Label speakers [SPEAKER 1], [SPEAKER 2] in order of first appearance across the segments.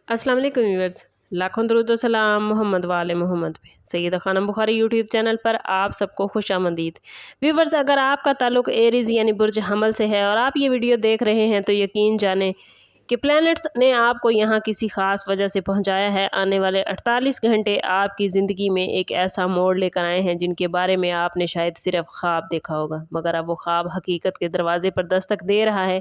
[SPEAKER 1] अस्सलाम वालेकुम व्यूअर्स। लाखों दरूद व सलाम मोहम्मद वाले मोहम्मद पे। सैयदा खानम बुखारी यूट्यूब चैनल पर आप सबको खुश आमदीद। व्यूअर्स, अगर आपका ताल्लुक एरीज़ यानी बुर्ज हमल से है और आप ये वीडियो देख रहे हैं तो यकीन जानें कि प्लैनेट्स ने आपको यहाँ किसी ख़ास वजह से पहुँचाया है। आने वाले 48 घंटे आपकी ज़िंदगी में एक ऐसा मोड़ लेकर आए हैं जिनके बारे में आपने शायद सिर्फ ख्वाब देखा होगा, मगर अब वो ख्वाब हकीकत के दरवाजे पर दस्तक दे रहा है।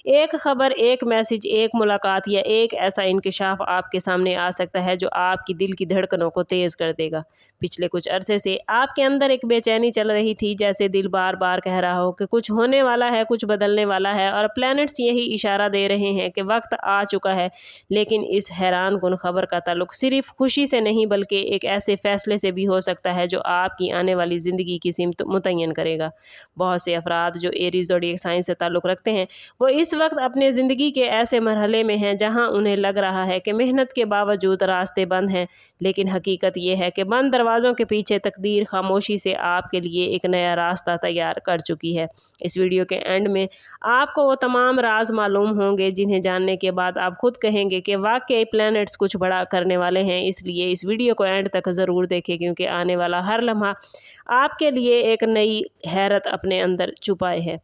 [SPEAKER 1] एक खबर, एक मैसेज, एक मुलाकात या एक ऐसा इंकशाफ आपके सामने आ सकता है जो आपकी दिल की धड़कनों को तेज़ कर देगा। पिछले कुछ अरसे से आपके अंदर एक बेचैनी चल रही थी, जैसे दिल बार बार कह रहा हो कि कुछ होने वाला है, कुछ बदलने वाला है, और प्लैनेट्स यही इशारा दे रहे हैं कि वक्त आ चुका है। लेकिन इस हैरान कुन खबर का ताल्लुक सिर्फ खुशी से नहीं बल्कि एक ऐसे फैसले से भी हो सकता है जो आपकी आने वाली ज़िंदगी की सिमत मुतय्यन करेगा। बहुत से अफराद जो एरीज़ ज़ोडिएक साइन से ताल्लुक़ रखते हैं वो इस वक्त अपने ज़िंदगी के ऐसे मरहले में हैं जहां उन्हें लग रहा है कि मेहनत के बावजूद रास्ते बंद हैं, लेकिन हकीकत ये है कि बंद दरवाज़ों के पीछे तकदीर खामोशी से आपके लिए एक नया रास्ता तैयार कर चुकी है। इस वीडियो के एंड में आपको वो तमाम राज मालूम होंगे जिन्हें जानने के बाद आप खुद कहेंगे कि वाकई प्लैनेट्स कुछ बड़ा करने वाले हैं। इसलिए इस वीडियो को एंड तक ज़रूर देखें, क्योंकि आने वाला हर लम्हा आपके लिए एक नई हैरत अपने अंदर छुपाए है।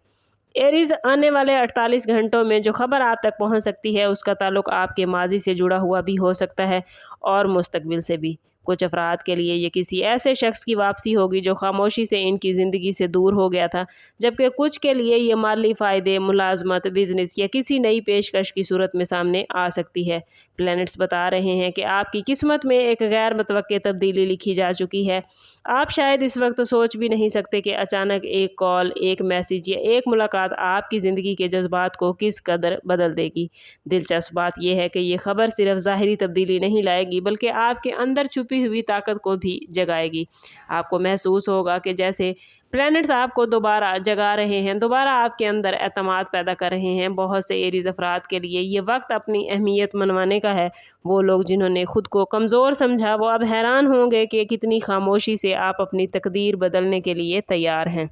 [SPEAKER 1] एरीज़, आने वाले 48 घंटों में जो खबर आप तक पहुंच सकती है उसका ताल्लुक आपके माजी से जुड़ा हुआ भी हो सकता है और मुस्तकबिल से भी। कुछ अफराद के लिए ये किसी ऐसे शख्स की वापसी होगी जो खामोशी से इनकी ज़िंदगी से दूर हो गया था, जबकि कुछ के लिए ये माली फ़ायदे, मुलाजमत, बिजनेस या किसी नई पेशकश की सूरत में सामने आ सकती है। प्लैनेट्स बता रहे हैं कि आपकी किस्मत में एक गैर मुतवक्के तब्दीली लिखी जा चुकी है। आप शायद इस वक्त सोच भी नहीं सकते कि अचानक एक कॉल, एक मैसेज या एक मुलाकात आपकी ज़िंदगी के जज्बात को किस कदर बदल देगी। दिलचस्प बात यह है कि ये खबर सिर्फ ज़ाहिरी तब्दीली नहीं लाएगी बल्कि आपके अंदर छुपी हुई ताकत को भी जगाएगी। आपको महसूस होगा कि जैसे प्लैनेट्स आपको दोबारा जगा रहे हैं, दोबारा आपके अंदर एतमाद पैदा कर रहे हैं। बहुत से एरीज़ अफराद के लिए ये वक्त अपनी अहमियत मनवाने का है। वो लोग जिन्होंने खुद को कमज़ोर समझा वो अब हैरान होंगे कि कितनी खामोशी से आप अपनी तकदीर बदलने के लिए तैयार हैं।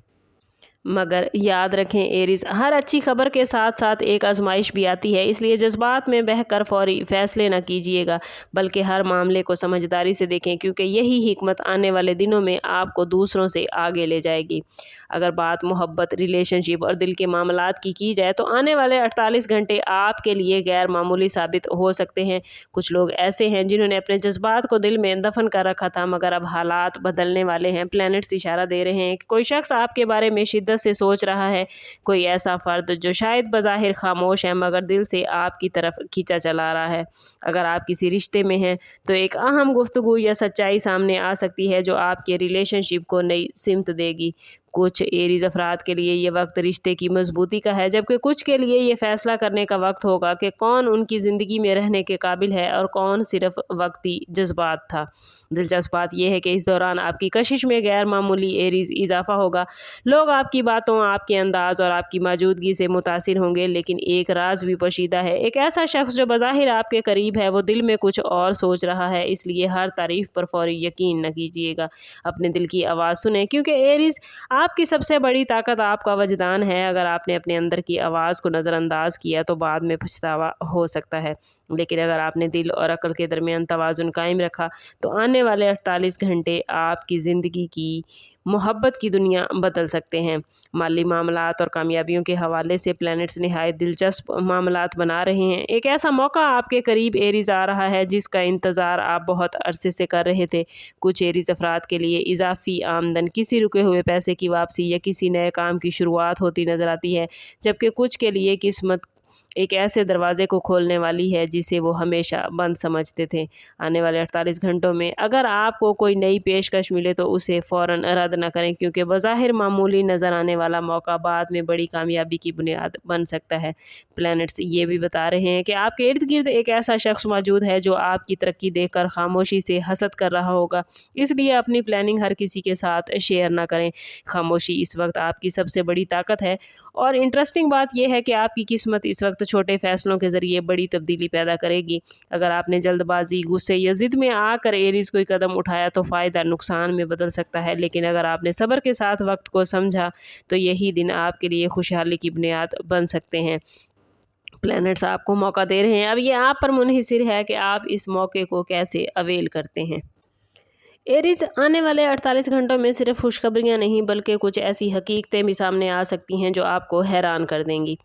[SPEAKER 1] मगर याद रखें एरीज़, हर अच्छी खबर के साथ साथ एक आजमाइश भी आती है, इसलिए जज्बात में बहकर फौरी फैसले न कीजिएगा बल्कि हर मामले को समझदारी से देखें, क्योंकि यही हिकमत आने वाले दिनों में आपको दूसरों से आगे ले जाएगी। अगर बात मोहब्बत, रिलेशनशिप और दिल के मामलात की जाए तो आने वाले 48 घंटे आपके लिए गैर मामूली साबित हो सकते हैं। कुछ लोग ऐसे हैं जिन्होंने अपने जज्बात को दिल में दफन कर रखा था, मगर अब हालात बदलने वाले हैं। प्लैनेट्स इशारा दे रहे हैं कि कोई शख्स आपके बारे में शिद्दत से सोच रहा है, कोई ऐसा फर्द जो शायद बज़ाहिर खामोश है मगर दिल से आपकी तरफ खींचा चला रहा है। अगर आप किसी रिश्ते में हैं तो एक अहम गुफ्तगू या सच्चाई सामने आ सकती है जो आपके रिलेशनशिप को नई सिमत देगी। कुछ एरीज़ अफराद के लिए ये वक्त रिश्ते की मजबूती का है, जबकि कुछ के लिए ये फैसला करने का वक्त होगा कि कौन उनकी ज़िंदगी में रहने के काबिल है और कौन सिर्फ वक्ती जज्बात था। दिलचस्प बात यह है कि इस दौरान आपकी कशिश में गैर मामूली एरीज़ इजाफा होगा। लोग आपकी बातों, आपके अंदाज और आपकी मौजूदगी से मुतासिर होंगे, लेकिन एक राज भी पोशीदा है। एक ऐसा शख्स जो बज़ाहिर आपके करीब है वो दिल में कुछ और सोच रहा है, इसलिए हर तारीफ पर फौरी यकीन न कीजिएगा। अपने दिल की आवाज़ सुने, क्योंकि एरीज़, आपकी सबसे बड़ी ताकत आपका वजदान है। अगर आपने अपने अंदर की आवाज़ को नज़रअंदाज किया तो बाद में पछतावा हो सकता है, लेकिन अगर आपने दिल और अक्ल के दरमियान तवाज़ुन कायम रखा तो आने वाले 48 घंटे आपकी ज़िंदगी की मोहब्बत की दुनिया बदल सकते हैं। माली मामलात और कामयाबियों के हवाले से प्लैनेट्स नहायत दिलचस्प मामलात बना रहे हैं। एक ऐसा मौका आपके करीब एरीज़ आ रहा है जिसका इंतज़ार आप बहुत अरसे से कर रहे थे। कुछ एरीज़ अफराद के लिए इजाफी आमदन, किसी रुके हुए पैसे की वापसी या किसी नए काम की शुरुआत होती नज़र आती है, जबकि कुछ के लिए किस्मत एक ऐसे दरवाजे को खोलने वाली है जिसे वो हमेशा बंद समझते थे। आने वाले 48 घंटों में अगर आपको कोई नई पेशकश मिले तो उसे फ़ौरन रद्द न करें, क्योंकि बज़ाहिर मामूली नज़र आने वाला मौका बाद में बड़ी कामयाबी की बुनियाद बन सकता है। प्लैनेट्स ये भी बता रहे हैं कि आपके इर्द गिर्द एक ऐसा शख्स मौजूद है जो आपकी तरक्की देखकर खामोशी से हसद कर रहा होगा, इसलिए अपनी प्लानिंग हर किसी के साथ शेयर ना करें। खामोशी इस वक्त आपकी सबसे बड़ी ताकत है और इंटरेस्टिंग बात यह है कि आपकी किस्मत इस वक्त छोटे फैसलों के ज़रिए बड़ी तब्दीली पैदा करेगी। अगर आपने जल्दबाजी, गुस्से या ज़िद में आकर एरीज़ कोई कदम उठाया तो फ़ायदा नुकसान में बदल सकता है, लेकिन अगर आपने सब्र के साथ वक्त को समझा तो यही दिन आपके लिए खुशहाली की बुनियाद बन सकते हैं। प्लैनेट्स आपको मौका दे रहे हैं। अब ये आप पर मुनहिसर है कि आप इस मौके को कैसे अवेल करते हैं। एरीज, आने वाले 48 घंटों में सिर्फ खुशखबरियां नहीं बल्कि कुछ ऐसी हकीकतें भी सामने आ सकती हैं जो आपको हैरान कर देंगी।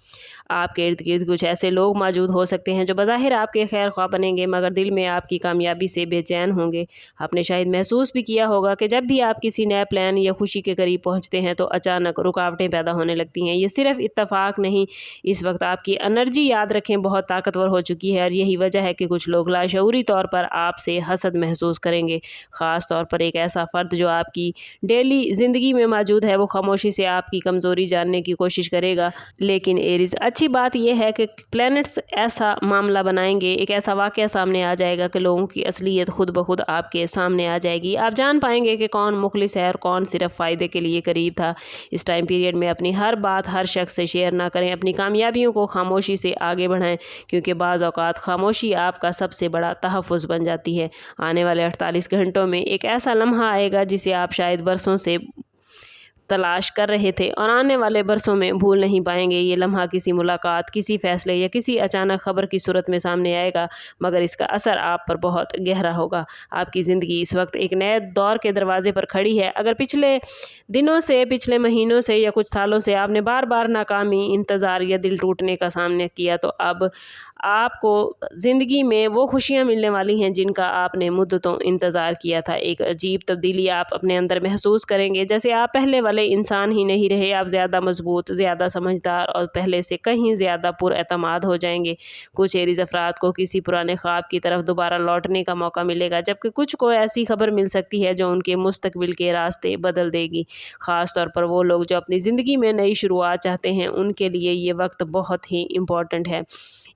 [SPEAKER 1] आपके इर्द गिर्द कुछ ऐसे लोग मौजूद हो सकते हैं जो बज़ाहिर आपके खैर ख्वाह बनेंगे मगर दिल में आपकी कामयाबी से बेचैन होंगे। आपने शायद महसूस भी किया होगा कि जब भी आप किसी नए प्लान या खुशी के करीब पहुंचते हैं तो अचानक रुकावटें पैदा होने लगती हैं। ये सिर्फ इत्तेफाक नहीं, इस वक्त आपकी एनर्जी, याद रखें, बहुत ताकतवर हो चुकी है और यही वजह है कि कुछ लोग लाशऊरी तौर पर आपसे हसद महसूस करेंगे। ख़ास तौर पर एक ऐसा फ़र्द जो आपकी डेली ज़िंदगी में मौजूद है, वो खामोशी से आपकी कमज़ोरी जानने की कोशिश करेगा। लेकिन एरीज़, अच्छी बात यह है कि प्लैनेट्स ऐसा मामला बनाएंगे, एक ऐसा वाक़या सामने आ जाएगा कि लोगों की असलियत खुद ब खुद आपके सामने आ जाएगी। आप जान पाएंगे कि कौन मुखलिस है और कौन सिर्फ फ़ायदे के लिए करीब था। इस टाइम पीरियड में अपनी हर बात हर शख्स से शेयर ना करें। अपनी कामयाबियों को खामोशी से आगे बढ़ाएं, क्योंकि बाज़ औक़ात खामोशी आपका सबसे बड़ा तहफ़्फ़ुज़ बन जाती है। आने वाले 48 घंटों में एक ऐसा लम्हा आएगा जिसे आप शायद बरसों से तलाश कर रहे थे और आने वाले बरसों में भूल नहीं पाएंगे। ये लम्हा किसी मुलाकात, किसी फैसले या किसी अचानक खबर की सूरत में सामने आएगा, मगर इसका असर आप पर बहुत गहरा होगा। आपकी ज़िंदगी इस वक्त एक नए दौर के दरवाजे पर खड़ी है। अगर पिछले दिनों से, पिछले महीनों से या कुछ सालों से आपने बार बार नाकामी, इंतज़ार या दिल टूटने का सामना किया, तो अब आपको ज़िंदगी में वो खुशियाँ मिलने वाली हैं जिनका आपने मुद्दतों इंतज़ार किया था। एक अजीब तब्दीली आप अपने अंदर महसूस करेंगे, जैसे आप पहले वाले इंसान ही नहीं रहे। आप ज़्यादा मजबूत, ज़्यादा समझदार और पहले से कहीं ज़्यादा पुरएतमाद हो जाएंगे। कुछ एरीज़ अफराद को किसी पुराने ख्वाब की तरफ दोबारा लौटने का मौका मिलेगा, जबकि कुछ को ऐसी खबर मिल सकती है जो उनके मुस्तकबिल के रास्ते बदल देगी। ख़ास तौर पर वो लोग जो अपनी ज़िंदगी में नई शुरुआत चाहते हैं, उनके लिए ये वक्त बहुत ही इम्पोर्टेंट है।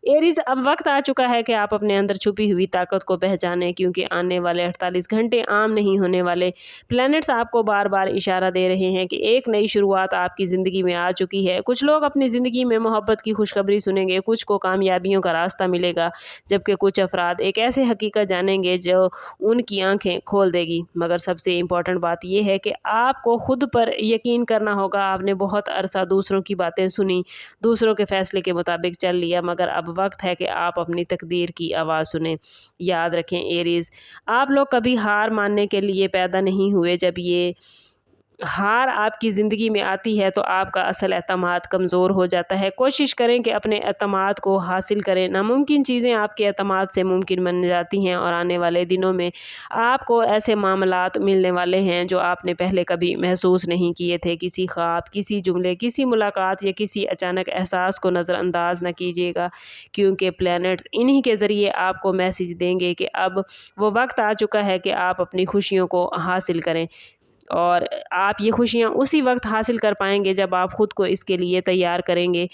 [SPEAKER 1] एरीज़, अब वक्त आ चुका है कि आप अपने अंदर छुपी हुई ताकत को पहचानें, क्योंकि आने वाले 48 घंटे आम नहीं होने वाले। प्लैनेट्स आपको बार बार इशारा दे रहे हैं कि एक नई शुरुआत आपकी ज़िंदगी में आ चुकी है। कुछ लोग अपनी ज़िंदगी में मोहब्बत की खुशखबरी सुनेंगे, कुछ को कामयाबियों का रास्ता मिलेगा, जबकि कुछ अफराद एक ऐसे हकीकत जानेंगे जो उनकी आंखें खोल देगी। मगर सबसे इम्पोर्टेंट बात यह है कि आपको खुद पर यकीन करना होगा। आपने बहुत अरसा दूसरों की बातें सुनी, दूसरों के फैसले के मुताबिक चल लिया, मगर अब वक्त है कि आप अपनी तकदीर की आवाज़ सुने। याद रखें एरीज़, आप लोग कभी हार मानने के लिए पैदा नहीं हुए। जब ये हार आपकी ज़िंदगी में आती है तो आपका असल एतमाद कमज़ोर हो जाता है। कोशिश करें कि अपने एतमाद को हासिल करें। नामुमकिन चीज़ें आपके एतमाद से मुमकिन बन जाती हैं और आने वाले दिनों में आपको ऐसे मामलात मिलने वाले हैं जो आपने पहले कभी महसूस नहीं किए थे। किसी ख्वाब, किसी जुमले, किसी मुलाकात या किसी अचानक एहसास को नज़रअंदाज न कीजिएगा, क्योंकि प्लैनेट्स इन्हीं के ज़रिए आपको मैसेज देंगे कि अब वो वक्त आ चुका है कि आप अपनी खुशियों को हासिल करें। और आप ये खुशियाँ उसी वक्त हासिल कर पाएंगे जब आप खुद को इसके लिए तैयार करेंगे।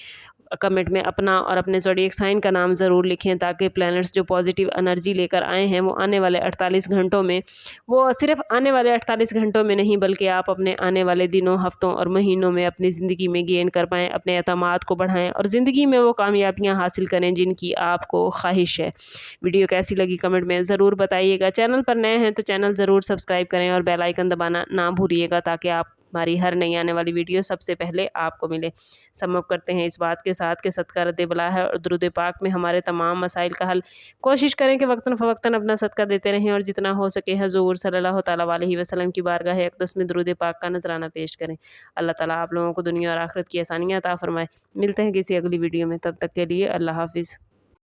[SPEAKER 1] कमेंट में अपना और अपने ज़ोडिएक साइन का नाम ज़रूर लिखें, ताकि प्लैनेट्स जो पॉजिटिव एनर्जी लेकर आए हैं वो आने वाले 48 घंटों में, वो सिर्फ आने वाले 48 घंटों में नहीं बल्कि आप अपने आने वाले दिनों, हफ्तों और महीनों में अपनी ज़िंदगी में गेन कर पाएँ, अपने एतमाद को बढ़ाएँ और ज़िंदगी में वो कामयाबियाँ हासिल करें जिनकी आपको ख्वाहिश है। वीडियो कैसी लगी कमेंट में ज़रूर बताइएगा। चैनल पर नए हैं तो चैनल ज़रूर सब्सक्राइब करें और बेल आइकन दबाना ना भूलिएगा, ताकि आप हमारी हर नई आने वाली वीडियो सबसे पहले आपको मिले। समअप करते हैं इस बात के साथ कि सदका रद्द बला है और दुरूद पाक में हमारे तमाम मसाइल का हल। कोशिश करें कि वक्तन फ़वक्तन अपना सदका देते रहें और जितना हो सके हुज़ूर सल्लल्लाहु तआला अलैहि वसल्लम की बारगाह अक़दस में दुरूद पाक का नजराना पेश करें। अल्लाह ताला आप लोगों को दुनिया और आखिरत की आसानियाँ अता फ़रमाए। मिलते हैं किसी अगली वीडियो में, तब तक के लिए अल्लाह हाफ़िज़।